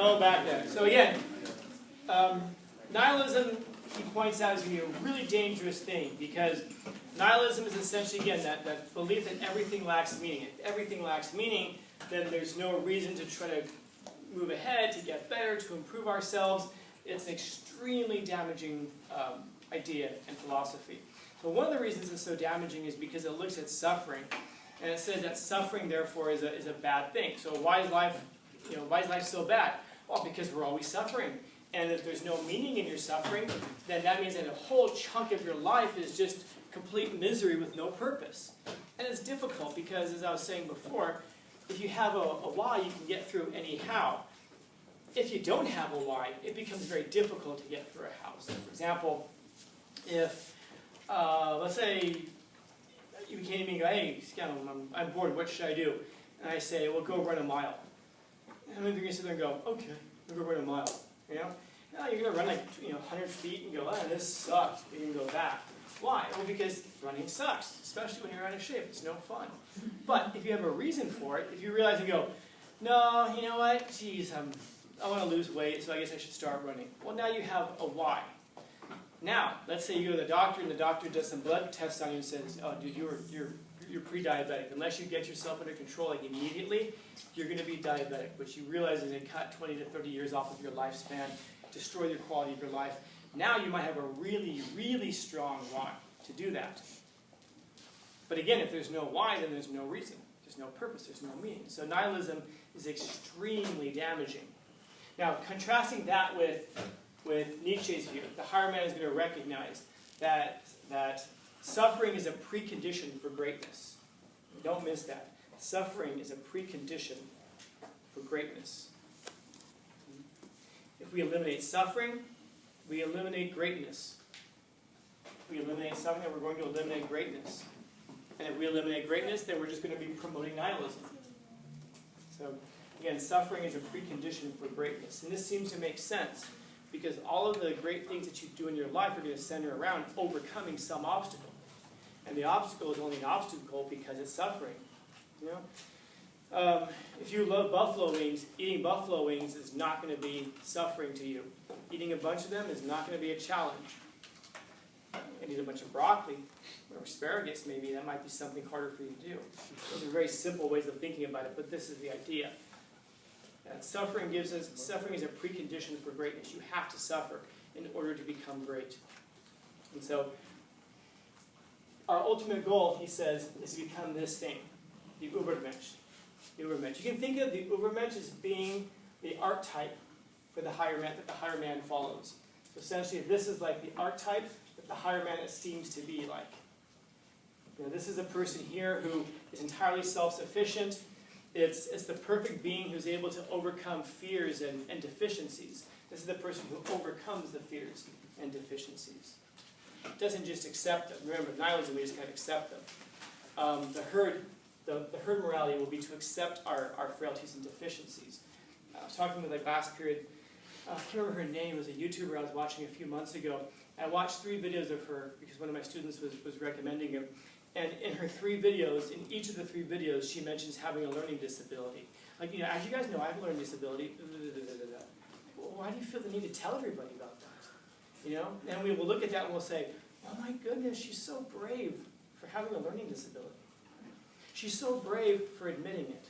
Oh, back there. So again, nihilism, he points out, is going to be a really dangerous thing, because nihilism is essentially, again, that belief that everything lacks meaning. If everything lacks meaning, then there's no reason to try to move ahead, to get better, to improve ourselves. It's an extremely damaging idea and philosophy. So one of the reasons it's so damaging is because it looks at suffering, and it says that suffering, therefore, is a bad thing. So why is life, why is life so bad? Well, because we're always suffering. And if there's no meaning in your suffering, then that means that a whole chunk of your life is just complete misery with no purpose. And it's difficult because, as I was saying before, if you have a why, you can get through anyhow. If you don't have a why, it becomes very difficult to get through a house. So for example, if, let's say, you came to me and go, hey, I'm bored, what should I do? And I say, well, go run a mile. And then you're going to sit there and go, okay, I'll go run a mile. No, you're going to run like 100 feet and go, oh, this sucks. You can go back. Why? Well, because running sucks, especially when you're out of shape. It's no fun. But if you have a reason for it, if you realize and go, no, you know what? Geez, I want to lose weight, so I guess I should start running. Well, now you have a why. Now, let's say you go to the doctor and the doctor does some blood tests on you and says, oh, dude, you're pre-diabetic. Unless you get yourself under control like immediately, you're going to be diabetic, which you realize is going to cut 20 to 30 years off of your lifespan, destroy the quality of your life. Now you might have a really, really strong why to do that. But again, if there's no why, then there's no reason. There's no purpose. There's no meaning. So nihilism is extremely damaging. Now, contrasting that with Nietzsche's view, the higher man is going to recognize that suffering is a precondition for greatness. Don't miss that. Suffering is a precondition for greatness. If we eliminate suffering, we eliminate greatness. If we eliminate suffering, then we're going to eliminate greatness. And if we eliminate greatness, then we're just going to be promoting nihilism. So, again, suffering is a precondition for greatness. And this seems to make sense, because all of the great things that you do in your life are going to center around overcoming some obstacle. And the obstacle is only an obstacle because it's suffering. If you love buffalo wings, eating buffalo wings is not going to be suffering to you. Eating a bunch of them is not going to be a challenge. And eat a bunch of broccoli or asparagus, maybe, that might be something harder for you to do. Those are very simple ways of thinking about it, but this is the idea. Suffering is a precondition for greatness. You have to suffer in order to become great. And so, our ultimate goal, he says, is to become this thing, the Übermensch. The Übermensch. You can think of the Übermensch as being the archetype for the higher man that the higher man follows. So essentially, this is like the archetype that the higher man esteems to be like. This is a person here who is entirely self-sufficient. It's the perfect being who's able to overcome fears and deficiencies. This is the person who overcomes the fears and deficiencies. Doesn't just accept them. Remember, nihilism, we just kind of accept them. The herd morality will be to accept our frailties and deficiencies. I was talking with, last period, I can't remember her name. It was a YouTuber I was watching a few months ago. And I watched 3 videos of her because one of my students was recommending them. And in her 3 videos, in each of the 3 videos, she mentions having a learning disability. Like, as you guys know, I have a learning disability. Well, why do you feel the need to tell everybody about that? And we will look at that and we'll say, oh my goodness, she's so brave for having a learning disability. She's so brave for admitting it.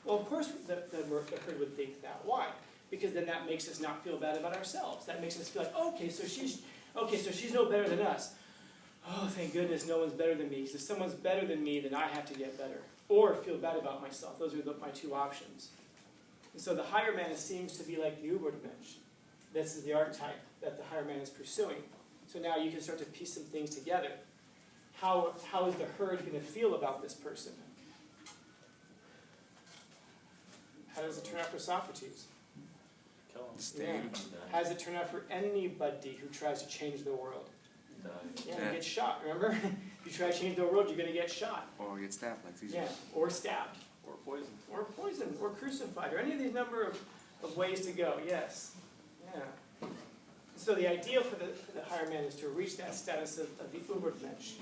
Well, of course, the herd would think that. Why? Because then that makes us not feel bad about ourselves. That makes us feel like, okay, so she's no better than us. Oh, thank goodness no one's better than me. Because if someone's better than me, then I have to get better. Or feel bad about myself. Those are my 2 options. And so the higher man seems to be like the Übermensch. This is the archetype that the higher man is pursuing. So now you can start to piece some things together. How is the herd going to feel about this person? How does it turn out for Socrates? Yeah. How does it turn out for anybody who tries to change the world? Yeah, you get shot, remember? If you try to change the world, you're going to get shot. Or get stabbed, like Caesar. Yeah, or stabbed. Or poisoned. Or poisoned, or crucified, or any of these number of ways to go, yes. Yeah. So the ideal for the higher man is to reach that status of the Übermensch.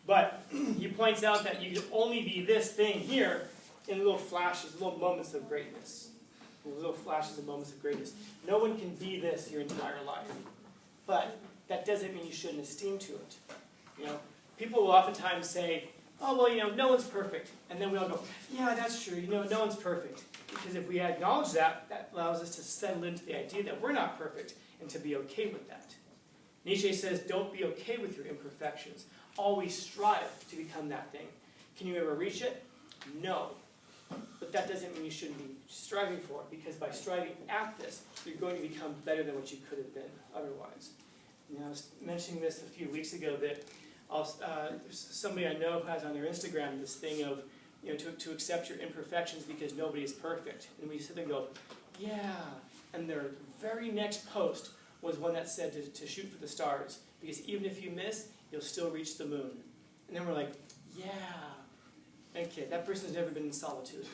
But he points out that you can only be this thing here in little flashes, little moments of greatness. little flashes and moments of greatness. No one can be this your entire life. But that doesn't mean you shouldn't esteem to it. People will oftentimes say, oh, well, no one's perfect. And then we all go, yeah, that's true, no one's perfect. Because if we acknowledge that, that allows us to settle into the idea that we're not perfect and to be okay with that. Nietzsche says, don't be okay with your imperfections. Always strive to become that thing. Can you ever reach it? No. But that doesn't mean you shouldn't be striving for it, because by striving at this, you're going to become better than what you could have been otherwise. I was mentioning this a few weeks ago that somebody I know who has on their Instagram this thing of, to accept your imperfections because nobody is perfect. And we sit there and go, yeah. And their very next post was one that said to shoot for the stars, because even if you miss, you'll still reach the moon. And then we're like, yeah. Okay, that person's never been in solitude.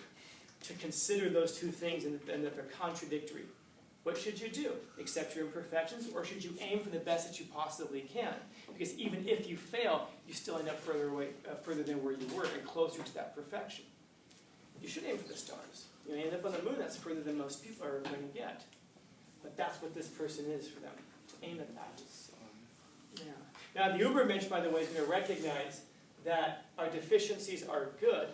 To consider those two things and that they're contradictory. What should you do? Accept your imperfections, or should you aim for the best that you possibly can? Because even if you fail, you still end up further than where you were and closer to that perfection. You should aim for the stars. You end up on the moon, that's further than most people are going to get. But that's what this person is for them, to aim at that. Yeah. Now, the Ubermensch, by the way, is going to recognize that our deficiencies are good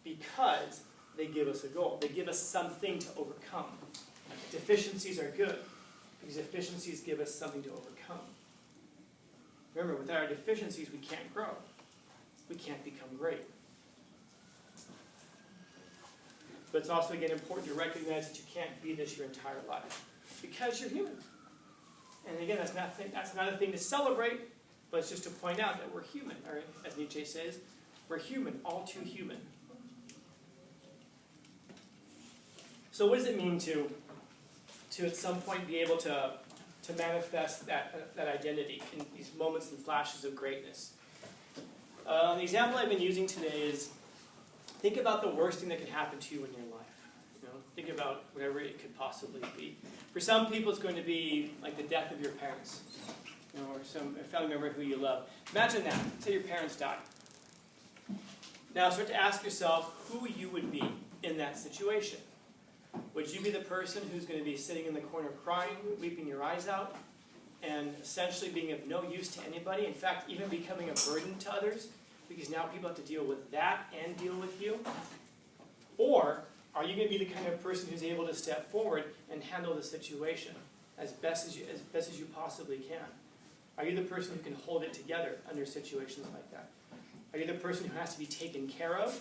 because they give us a goal. They give us something to overcome. Deficiencies are good because deficiencies give us something to overcome. Remember, without our deficiencies, we can't grow. We can't become great. But it's also, again, important to recognize that you can't be this your entire life because you're human. And again, that's not a thing to celebrate, but it's just to point out that we're human. Or, as Nietzsche says, we're human, all too human. So what does it mean to at some point be able to manifest that identity in these moments and flashes of greatness? The example I've been using today is, think about the worst thing that could happen to you in your life. Think about whatever it could possibly be. For some people, it's going to be like the death of your parents, or some family member who you love. Imagine that. Say your parents died. Now start to ask yourself who you would be in that situation. Would you be the person who's going to be sitting in the corner crying, weeping your eyes out, and essentially being of no use to anybody, in fact, even becoming a burden to others, because now people have to deal with that and deal with you? Or are you going to be the kind of person who's able to step forward and handle the situation as best as you possibly can? Are you the person who can hold it together under situations like that? Are you the person who has to be taken care of?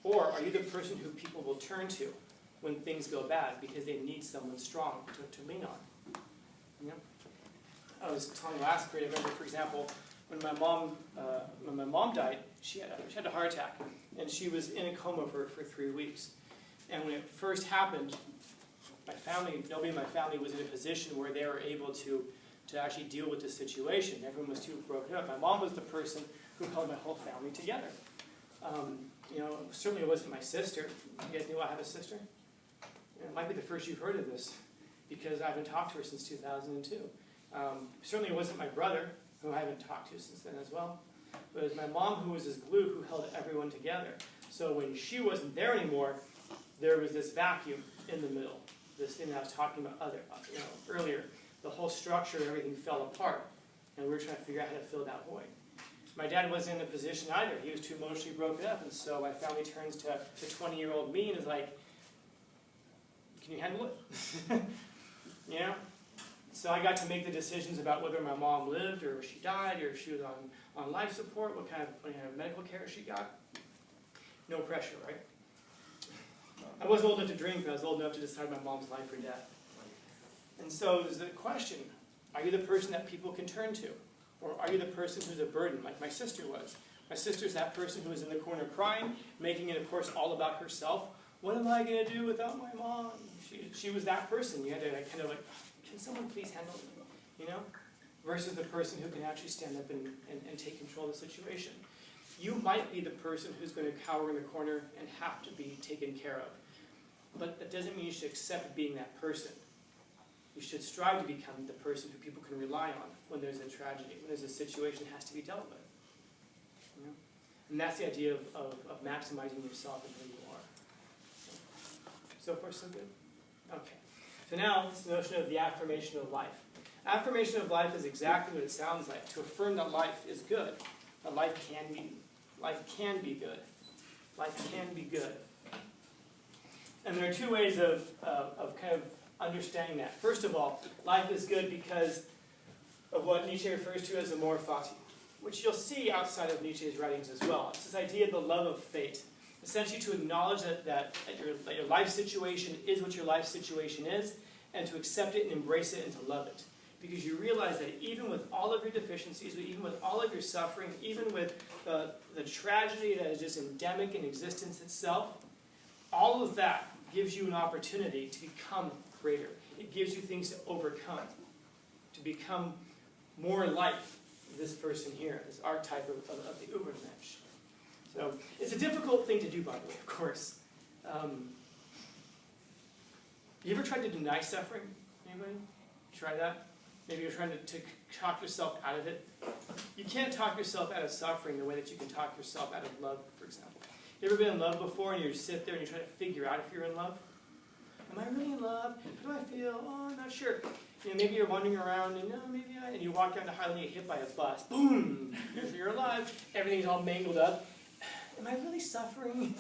Or are you the person who people will turn to when things go bad because they need someone strong to lean on? I was telling last grade, I remember, for example, when my mom died, she had a heart attack, and she was in a coma for 3 weeks. And when it first happened, nobody in my family was in a position where they were able to actually deal with the situation. Everyone was too broken up. My mom was the person who held my whole family together. Certainly it wasn't my sister. You guys knew I have a sister? It might be the first you've heard of this, because I haven't talked to her since 2002. Certainly it wasn't my brother, who I haven't talked to since then as well. But it was my mom who was this glue who held everyone together. So when she wasn't there anymore, there was this vacuum in the middle. This thing that I was talking about earlier. The whole structure and everything fell apart. And we were trying to figure out how to fill that void. My dad wasn't in a position either. He was too emotionally broken up. And so my family turns to 20-year-old me and is like, can you handle it? So I got to make the decisions about whether my mom lived or she died or if she was on life support, what kind of medical care she got. No pressure, right? I wasn't old enough to drink, but I was old enough to decide my mom's life or death. And so there's the question, are you the person that people can turn to? Or are you the person who's a burden, like my sister was? My sister's that person who was in the corner crying, making it, of course, all about herself. What am I going to do without my mom? She was that person. You had to kind of like, can someone please handle me? Versus the person who can actually stand up and take control of the situation. You might be the person who's going to cower in the corner and have to be taken care of. But that doesn't mean you should accept being that person. You should strive to become the person who people can rely on when there's a tragedy, when there's a situation that has to be dealt with. And that's the idea of maximizing yourself and who you are. So far, so good? Okay. So now, this notion of the affirmation of life. Affirmation of life is exactly what it sounds like. To affirm that life is good. That life can be good. Life can be good. And there are two ways of kind of understanding that. First of all, life is good because of what Nietzsche refers to as amor fati, which you'll see outside of Nietzsche's writings as well. It's this idea of the love of fate. Essentially to acknowledge that your life situation is what your life situation is, and to accept it and embrace it and to love it. Because you realize that even with all of your deficiencies, even with all of your suffering, even with the tragedy that is just endemic in existence itself, all of that gives you an opportunity to become greater. It gives you things to overcome, to become more like this person here, this archetype of the Übermensch. So it's a difficult thing to do, by the way, of course. You ever tried to deny suffering? Anybody? Try that? Maybe you're trying to talk yourself out of it. You can't talk yourself out of suffering the way that you can talk yourself out of love, for example. You ever been in love before and you sit there and you try to figure out if you're in love? Am I really in love? How do I feel? Oh, I'm not sure. Maybe you're wandering around and and you walk down the highway and you get hit by a bus. Boom! You're alive. Everything's all mangled up. Am I really suffering?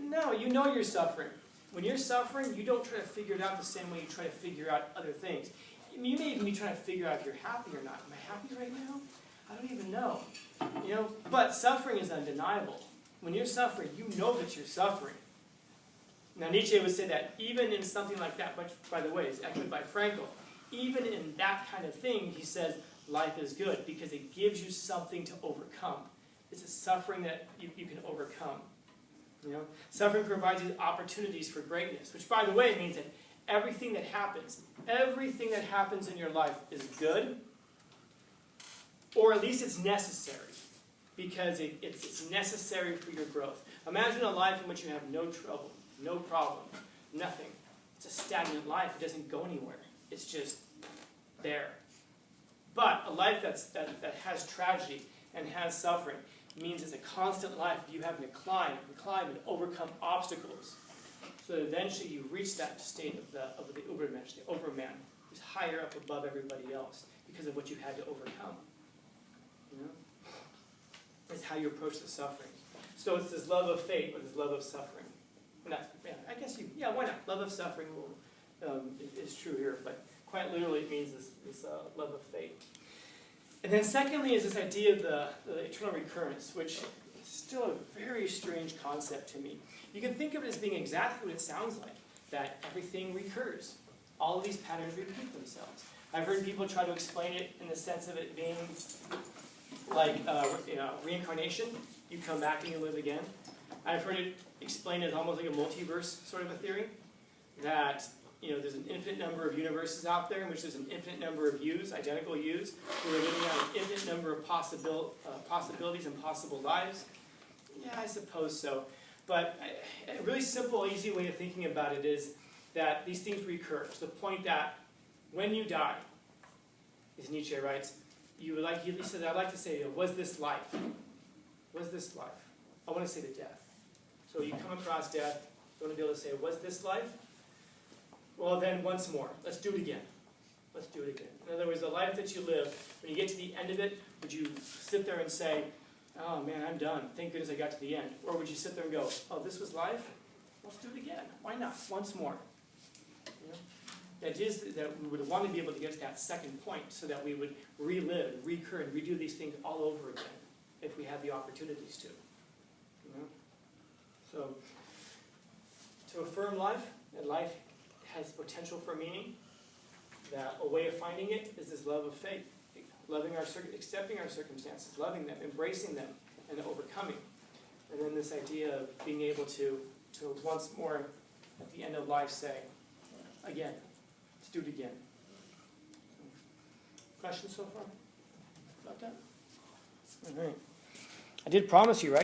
No, you know you're suffering. When you're suffering, you don't try to figure it out the same way you try to figure out other things. You may even be trying to figure out if you're happy or not. Am I happy right now? I don't even know. But suffering is undeniable. When you're suffering, you know that you're suffering. Now Nietzsche would say that even in something like that, which by the way is echoed by Frankl, even in that kind of thing, he says life is good because it gives you something to overcome. It's a suffering that you can overcome. Suffering provides you opportunities for greatness, which by the way means that everything that happens in your life is good, or at least it's necessary, because it's necessary for your growth. Imagine a life in which you have no trouble, no problem, nothing. It's a stagnant life. It doesn't go anywhere. It's just there. But a life that has tragedy and has suffering means it's a constant life. You having to climb and overcome obstacles. So that eventually you reach that state of the Übermensch, the Overman, who's higher up above everybody else because of what you had to overcome. It's how you approach the suffering. So it's this love of fate or this love of suffering. And that's, I guess why not? Love of suffering is true here, but quite literally it means this love of fate. And then secondly is this idea of the eternal recurrence, which is still a very strange concept to me. You can think of it as being exactly what it sounds like, that everything recurs. All of these patterns repeat themselves. I've heard people try to explain it in the sense of it being like reincarnation. You come back and you live again. I've heard it explained as almost like a multiverse sort of a theory, that there's an infinite number of universes out there in which there's an infinite number of yous, identical yous, who are living out an infinite number of possibilities and possible lives. Yeah, I suppose so. But a really simple, easy way of thinking about it is that these things recur to the point that when you die, as Nietzsche writes, he says, I'd like to say, was this life? Was this life? I want to say to death. So you come across death, you want to be able to say, was this life? Well, then once more. Let's do it again. Let's do it again. In other words, the life that you live, when you get to the end of it, would you sit there and say, oh man, I'm done. Thank goodness I got to the end. Or would you sit there and go, oh, this was life? Let's do it again. Why not? Once more. The idea is that we would want to be able to get to that second point so that we would relive, recur, and redo these things all over again if we had the opportunities to. So, to affirm life, that life has potential for meaning, that a way of finding it is this love of faith, accepting our circumstances, loving them, embracing them, and overcoming. And then this idea of being able to once more, at the end of life, say, again, let's do it again. Questions so far about that? All right. I did promise you, right?